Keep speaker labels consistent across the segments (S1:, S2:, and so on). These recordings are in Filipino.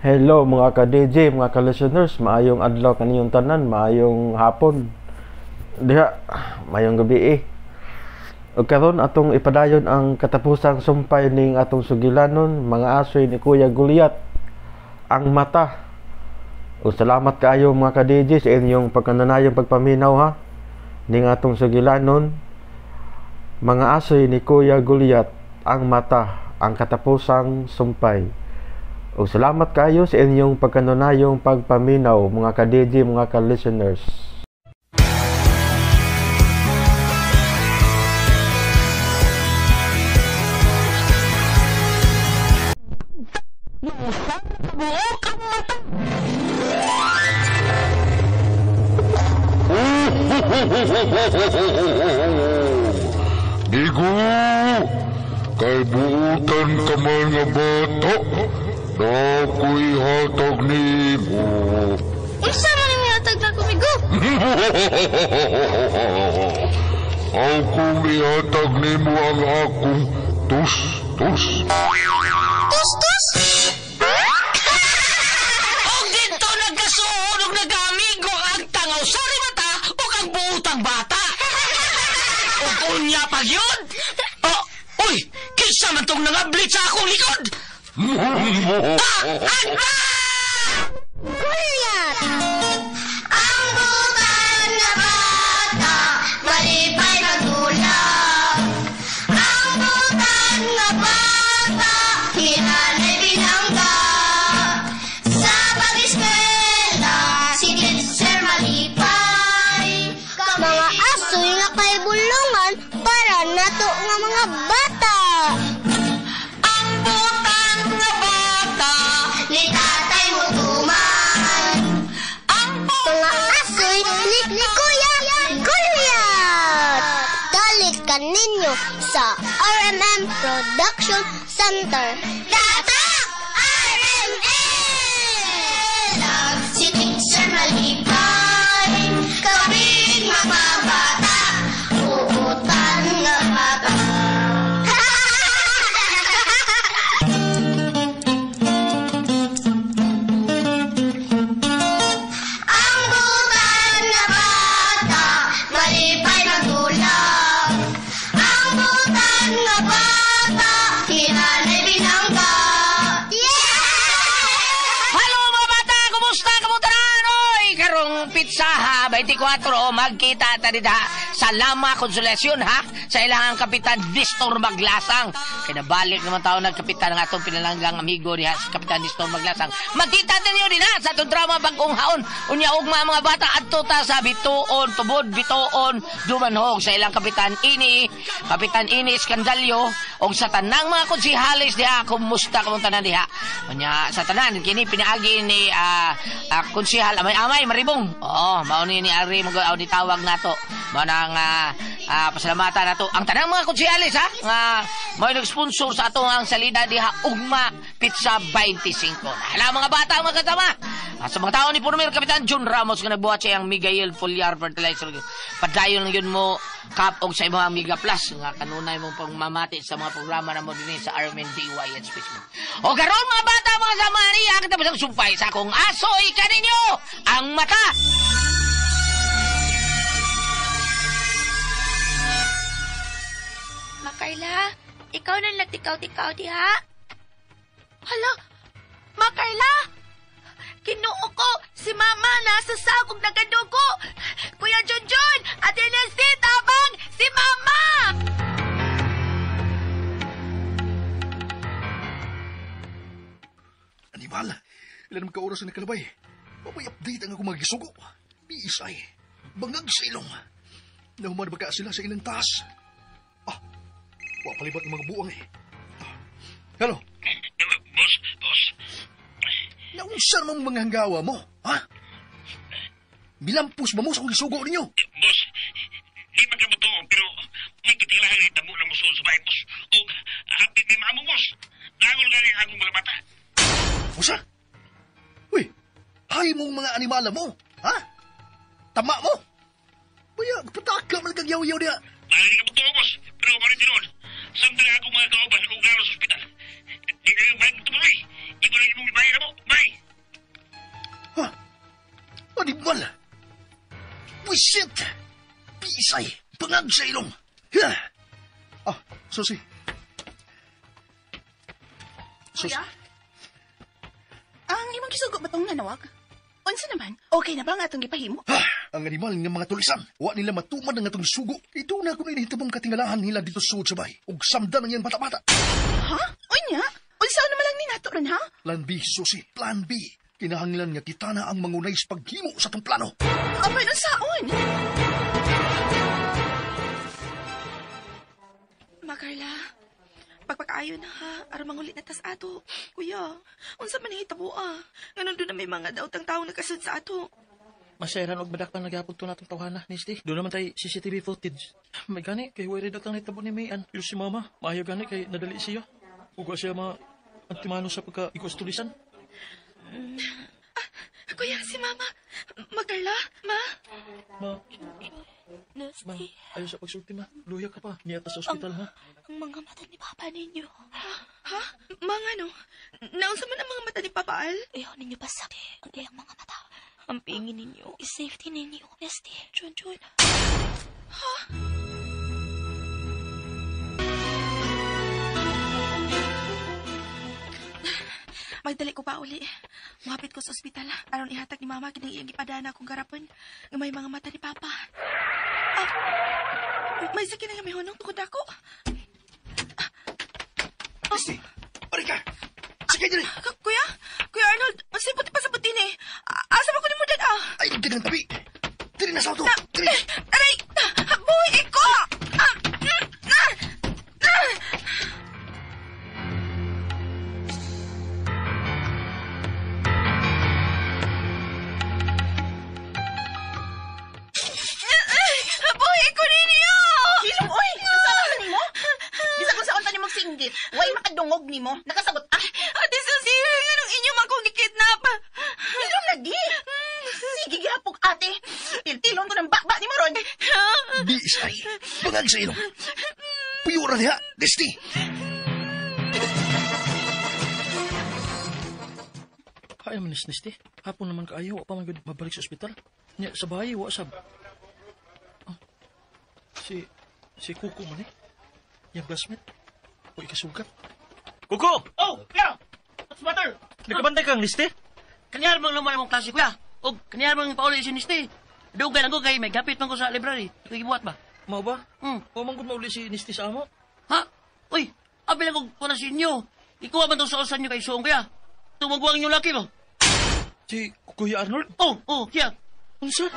S1: Hello mga ka-DJ, mga ka-listeners, maayong adlaw kaniyong tanan, maayong hapon. Diha, maayong gabi O karon atong ipadayon ang katapusang sumpay ning atong sugilanon, mga asoy ni Kuya Gulyat, ang mata. O salamat kaayo mga ka-DJ sa inyong pagkananayong pagpaminaw ha ning atong sugilanon, mga asoy ni Kuya Gulyat, ang mata, ang katapusang sumpay. O salamat kayo sa inyong pagkanunayong pagpaminaw mga ka-DJ, mga ka-listeners.
S2: Digo, kay buutan ka man nga bata, na ako'y hatag ni mo.
S3: Unsa man ang hatag na kumigo?
S2: Akong ihatag ni mo ang akong tus-tus.
S3: Tus-tus?
S4: Og dito nagkasuod og nagamigo ang tangaw sa mata o ang buutang bata. Og unya pa yun? Uy! Kinsa man tong nangablit sa akong likod?
S3: Gulyat! Ang butan na bata, malipay magdulag. Ang butan na bata, hinanay binangga. Sa pag-eskwela, si Teacher malipay. Mga asoy nga kay bulungan para nato nga mga bata.
S4: Ang butan nga bata,
S3: Ni tatay mo tuman.
S4: ang
S3: Mga asoy ni Kuya Gulyat. Dalit ka ninyo sa RMM Production Center. Tatak! RMM! Si Teacher malipay, kabig magbabata, uutan nga bata. Ang butan na bata, malipay magdulag. Ang butan na bata, hinanay binangga.
S4: Hello mga bata! Kumusta? Kamutaran? Oy! Karong pizza ha! 24 magkita ta dida sa Lama Konsolasyon ha! Sa ilangang kapitan Nestor Maglasang. Kinabalik naman tao ng kapitan ng atong pinalanggang amigo ni si Kapitan Nestor Maglasang. Magkita ninyo din ha sa itong drama bagong haon. Unya og mga bata adto ta sa Bituon, Tubod, Bituon, Dumanhog sa ilang Kapitan Ini Skandalyo og sa tanang mga konsihalis diha. Kumusta kamong tanan diha? Unya sa tanan kini pinaagi ni konsihal Amay Maribong. Mao ni Ari mo ni tawag nato. Mao nang pasalamatan nato ang tanang mga konsihalis ha nga mao nag-sponsor sa ato ang salida diha Ugma Pizza 25. Hala mga bata mga kasama. Sa mga tao ni Purmir Kapitan John Ramos nga nagbuhat siyang Miguel Foliar Fertilizer. Padayon lang yun mo kapog sa mga Mega Plus nga kanunay mong pagmamati sa mga programa na mo din sa Armin DYH Facebook. O karon mga bata mga kasama niya kita basang sumpay sa akong asoy kaninyo ang mata.
S3: Makarla, ikaw nang nagtikaw-tikaw diha? Hala, Makarla! Kinuo ko, si Mama nasa sagog nagadugo. Kuya Junjun, Ate Leslie, tabang, si Mama!
S5: Animal, ilan naman ka-oras na kalabay. Mabay update ang ako magisugo. Biisay, bangag sa ilong. Nahuman ba ka sila sa ilang taas? Wapalibat ng mga buwang Hello?
S2: Boss.
S5: Naunsan mong mga hanggawa mo, ha? Bilampos ba mo sa kong isugo ninyo?
S2: Boss, di man ka mo to, pero may kitilahan ay tamo ng musul sa bahay, boss. O, hapit ni maamong, boss. Nagol nga rin akong mga bata.
S5: Usa? Uy, hay mong mga animala mo, ha? Tama mo? Baya, pataka man kang yaw-yaw niya.
S2: Dahil ka mo to, boss. Pero kung tinon, samtang akong mga kauban kung gano'n sa ospital. Di na yung bayad mo tumuloy. Di mo lang imong ibayad mo. Bye!
S5: Mal! Wisit! Pisay! Bangag sa ilong! Ha! Ah, Susi.
S3: Kuya? Ang imong gisugo ba tong nanawag? Unsa naman? Okay na ba nga atong gipahimo?
S5: Ha! Ang animal nga mga tulisan, wa nila matuman ang atong sugo. Ito na kung inihitabong katingalahan nila dito sa sud sa bay. Ug samdan ang yan bata-bata.
S3: Ha? Unya? Unsa naman lang ni nato ron, ha?
S5: Plan B, Susi. Plan B. Kinahanglan nga kita na ang mangunay sa paghimo sa tong plano.
S3: Abay, unsaon? Makarla, pagpakaayo na ha, aron mangulit na tas ato. Kuya, unsa man hitabo Nganon doon na may mga daw tang taong nakasud sa ato.
S6: Maseran og badakpan nagyapon to natong tawhana, Nisty. Doon naman tay CCTV footage. May gani kay way red ang nitabo ni Mayan. Pero si Mama, maayo gani kay nadali siya. Ug wa siya antimano sa pagka-ikos tulisan.
S3: Kuya, si Mama. Makarla, Ma.
S6: Ma,
S3: Nasty,
S6: ayaw sa pagsulti, Ma. Luya ka pa. Niyata sa ospital, ha?
S3: ang mga mata ni Papa ninyo. Ha? Mga no? Naunsa man ang mga mata ni Papa Al? Ayaw ninyo pasakti ang iyang mga mata. Ang pingin ninyo, is-safety ninyo. Nasty, Chun. Ha? Magdali ko pa uli. Muhapit ko sa ospital. Aron ihatag ni Mama kining iyang ipadana akong garapon nga may mga mata ni Papa. May sakit na nga may hunong tukod ako.
S5: Misty, balik ka! Sige, dali!
S3: Kuya Arnold, masipot pa sa butin eh. Asa ba ko ni mo dad
S5: Ay, dili ng tabi! Dili na sa auto! Dili!
S3: Aray! Buhay ko! Buhay ko ninyo!
S7: Hilom, oy! Kasama ka nimo? Bisa kung saan tani magsinggit. Way makadungog nimo. Nakasagot ka.
S3: Ate Susie, anong inyo man kong gikidnap?
S7: Hilom lagi. Sige, gihapog ate. Tiltilon ko ng bakba ni Maron.
S5: Di isay! Bangag sa ilong! Puyura niya, Misty!
S6: Kaya man, Nisty. Hapon naman kaayo, wa pa man gud mabalik sa ospital. Nya, sa bahay, wa sab. Si Kuko man eh. Yung classmate. O ikasugat. Kuko!
S4: Oh, kuya! What's the matter?
S6: Nagkabantay kang Nisty?
S4: Kanyar mong naman mong klase, kuya. O, kanyar mong pauli si Nisty. Dugay lang ko kay may gapit man ko sa library. Nagibuhat ba?
S6: Mao ba?
S4: Hmm.
S6: O man gud mauli si Nisty sa amo?
S4: Ha? Uy, abi lang ko na sa inyo. Ikuha man itong sa osan nyo kay Suong, kuya. Tumagwang yung laki mo.
S6: Si Kuya Arnold?
S4: Oh, kuya.
S6: Unsa?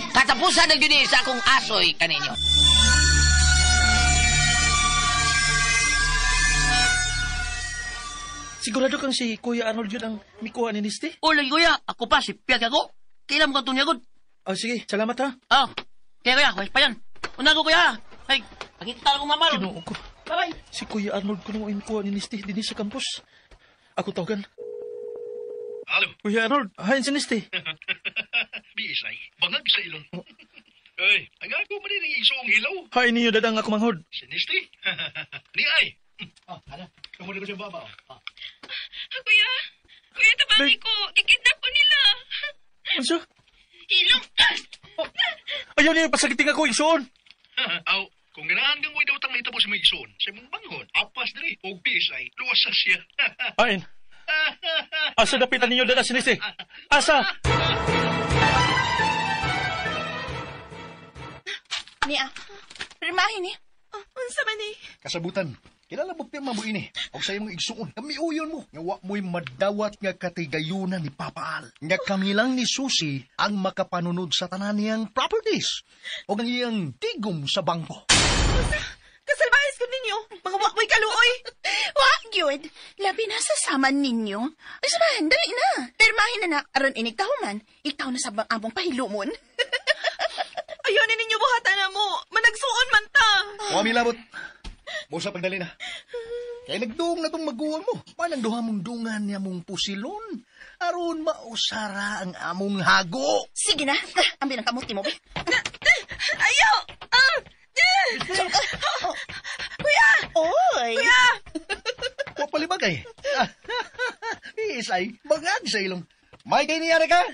S4: Katapusan na yun sa akong asoy kaninyo.
S6: Sigurado kang si Kuya Arnold yun ang mikuha ni Nisty?
S4: O, lagi kuya. Ako pa, si Piag ako. Kailan mo kang tunyagod?
S6: Oh, sige, salamat ha.
S4: Kaya kuya, wais pa yan. Una ko kuya. Ay, pakikita lang kong mamaro.
S6: Kinuo ko.
S4: Bye-bye.
S6: Si Kuya Arnold ko nung mikuha ni Nisty din sa campus. Ako tawagan.
S2: Halo?
S6: Kuya Arnold, hain si Nisty.
S2: Di isay. Bangag sa ilong. Ay, ang ako man din ang isong hilaw.
S6: Hain niyo dadang ako manghod.
S2: Sinisty? Di ay. Ano? Kamunin ko siya baba.
S3: Kuya, tabangin ko. Ikidnap ko nila.
S6: Unsa?
S3: Ilong.
S6: Ayaw niyo pasagiting ako, Igsoon.
S2: Aw, kung ganahan kang mo daw tang nahitabo sa may ison, sa mong banghon, apas diri, og pisay, luwas sa siya.
S6: Hain. Asa dapitan ninyo dada si Nisty? Asa?
S7: Niya. Primahin ni.
S3: Unsa man eh?
S5: Kasabutan, kilala mo pirma mo ini. O sa'yo mong igsuon, kamiuyon mo. Nga wa mo'y madawat nga katigayunan ni Papa Al. Nga kami lang ni Susi ang makapanunod sa tanan niyang properties. O ang iyang tigom sa bangko.
S3: Kasalbahis ko ninyo. Mga wakmoy kaluoy.
S7: Wag yun. Labi na sa saman ninyo. Ay, sabahan, dali na. Pirmahin na na. Aron inigtahuman. Ikaw na sa abong pahilumon.
S3: Ayaw na ninyo buhatan na mo. Managsuon man ta.
S5: O amilabot. Musa pagdali na. Kaya nagduong na tong maguwang mo. Manang duha mong dungan niya mong pusilon. Aron mausara ang among hago.
S7: Sige na. Ambil ang kamuti mo, be.
S3: Ayaw! Kuya!
S7: Oy!
S3: Kuya!
S5: Wa palibagay. Isay, bagag sa ilong. May kay niyari ka?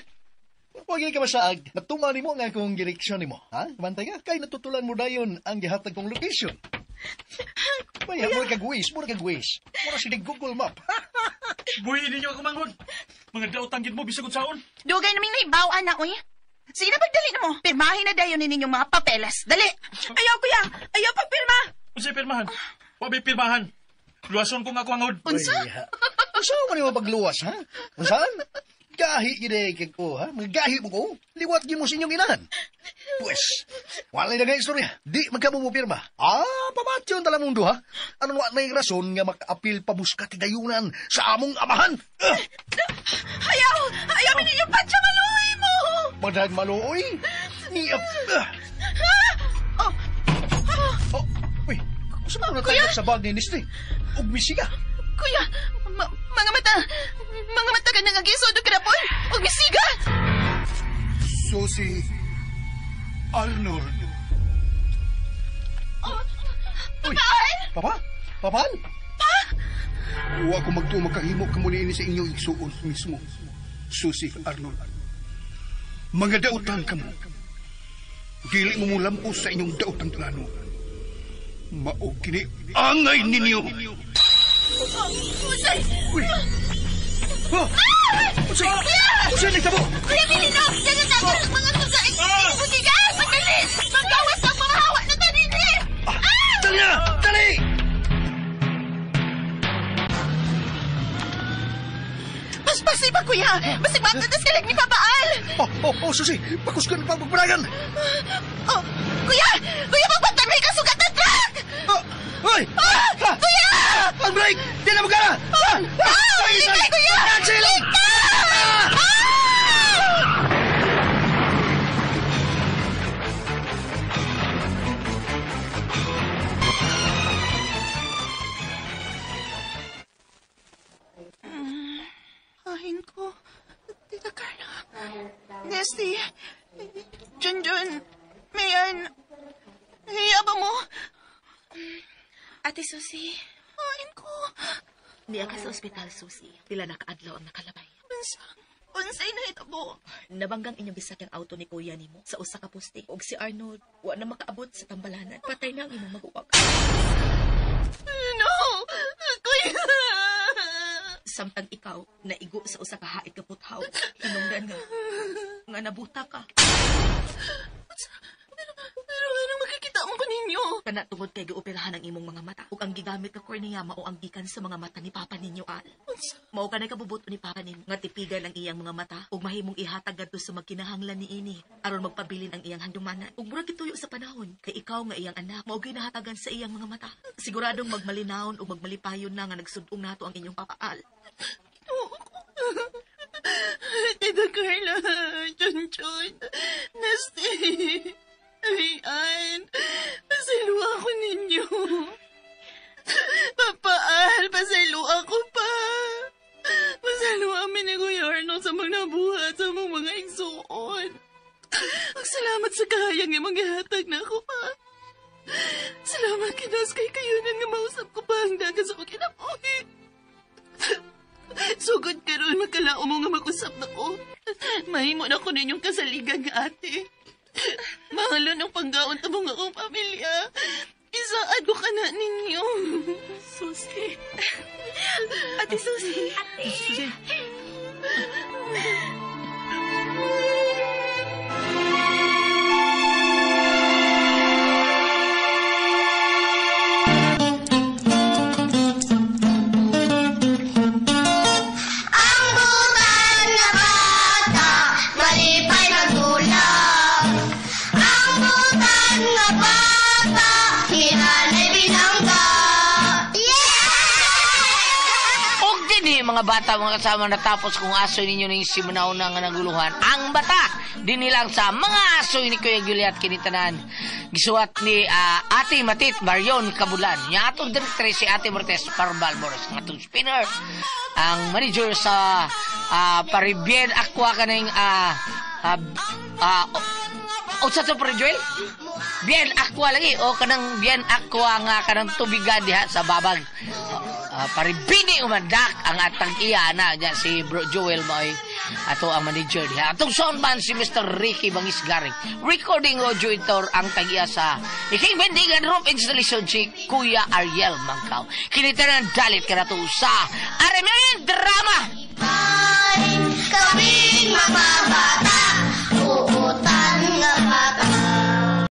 S5: Huwag ka masaag. Natuma ni mo nga kung direksyon ni mo. Ha? Mantay ka, kay natutulan mo dayon ang gihatag kong location. Maya, mura kagwis. Mura si Google Map.
S6: Buhiin ninyo ako, manghod. Mga dautanggit mo, bisag unsaon.
S7: Dugay naming naibaw, anak, uy. Sige na, pagdali na mo. Pirmahin na dayon ninyong mga papeles. Dali!
S3: Ayaw, kuya! Ayaw pagpirma!
S6: Unsay pirmahan? Wabi pirmahan. Luwason ko nga ako, manghod.
S7: Unsa?
S5: Saan mo niyo pagluwas, ha? Saan? Gahi gide kay ko, ha? Mga gahi mo ko. Liwat gi mo sa inyong inahan. Pues, walay na nga istorya. Di magkamumupirma. Pamatyon tala mundo, ha? Anong wa na rason nga maka-apil pabuska tigayunan sa among amahan?
S3: Ayaw! Ayaw ninyo patsa maluoy mo!
S5: Madag maluoy? Ni... Uy, saan mo natangkap sa bag ni Nisty? Ug misiga.
S7: Kuya, mga mata ka nang agisod o kinapon. Huwag misiga!
S5: Susi Arnold. Uy, Papa? Papal? Huwag ko magtumakahimo ka muli ini sa inyong igsuon mismo. Susi Arnold. Mga dautan ka mo. Dili mo mulampos sa inyong dautang plano. Maog kini angay ninyo.
S3: Usay!
S5: Uy! Usay! Usay, nagtabo!
S3: Kuya Pilino! Jangan tagal ang mga kusay! Butigas! Magalis! Magawas ang mga hawa na tanini!
S5: Dali na! Dali!
S7: Paspasi pa, kuya! Basig matatas ka lang ni Papaal!
S5: Susi! Pakuskan pa magparagan!
S7: Kuya! Kuya, magbantag may kasugat na truck!
S5: Hoy!
S7: Kuya!
S5: Pag-break! Di na magkara!
S7: Ligay, kuya!
S5: Silog!
S7: Ahin ko. Tita Carla. Nesty. Junjun. Mayan. Hiya ba mo?
S3: Ate Susi,
S7: Ahin ko.
S3: niya ka sa ospital, Susi. Pila nakaadlaw ang nakalabay.
S7: Unsay na hitabo.
S3: Nabanggang inyong bisag ang auto ni kuya nimo sa usa ka poste. Og si Arnold, wa na makaabot sa tambalanan. Patay na ang imong mag-uwag.
S7: No! Kuya!
S3: Samtang ikaw, naigo sa usa ka hait ka puthaw. Hinungdan nga nabuta ka.
S7: Pero anong makikita mo ko ninyo?
S3: Kana tungod kay gioperahan ang imong mga mata. Ug ang gigamit ka kornea mao ang gikan sa mga mata ni papa ninyo, Al. Mao kanay kabubuto ni papa nimo nga tipigan ang iyang mga mata ug mahimong ihatag adto sa magkinahanglan niini aron magpabilin ang iyang handumanan. Ug murag gituyo sa panahon kay ikaw nga iyang anak mao ginahatagan sa iyang mga mata. Siguradong magmalinawon ug magmalipayon na nga nagsud-ong nato ang inyong papa, Al.
S7: Tita Carla, Junjun, Nesty, Rian, pasalua ko ninyo. Papaal, pasalua ko pa. Pasalua amin ni Kuya Arnold sa mga nabuhat sa mga igsuon. Salamat sa kahayang imong gihatag na ako pa. Salamat kinas kay kayunan nga mausap ko pa ang dagat sa kinabuhi. Sugod karon magkalao mo nga mag-usap na ko. Mahimo na ko ninyong kasaligan nga ate. Mahalon ang panggaon ta mga akong pamilya. Isaad ko ka na ninyo.
S3: Susi. Ate Susi. Ate.
S6: Susi.
S4: mga bata, mga kasama, natapos kung asoy ninyo ning si Manauna nga naguluhan. Ang bata, dinilang sa mga asoy ni Kuya Juliet kinitanan. Gisuwat ni Ate Matit Marion Kabulan. Nya atong director si Ate Mortes Parbal Boris. Ang atong spinner, ang manager sa Paribien Aqua kaning o sa to Joel? Bien Aqua lagi o kanang Bien Aqua nga kanang tubigan diha sa babag. Paribini umandak ang atang iya na diya si Bro Joel Moy ato ang manager diha. Atong soundman si Mr. Ricky Bangisgaring. Recording audio editor ang tagiya sa iking bendingan room installation si Kuya Ariel Mangkaw. Kinitanan dalit ka na to sa RMN Drama.
S3: Kaming mga bata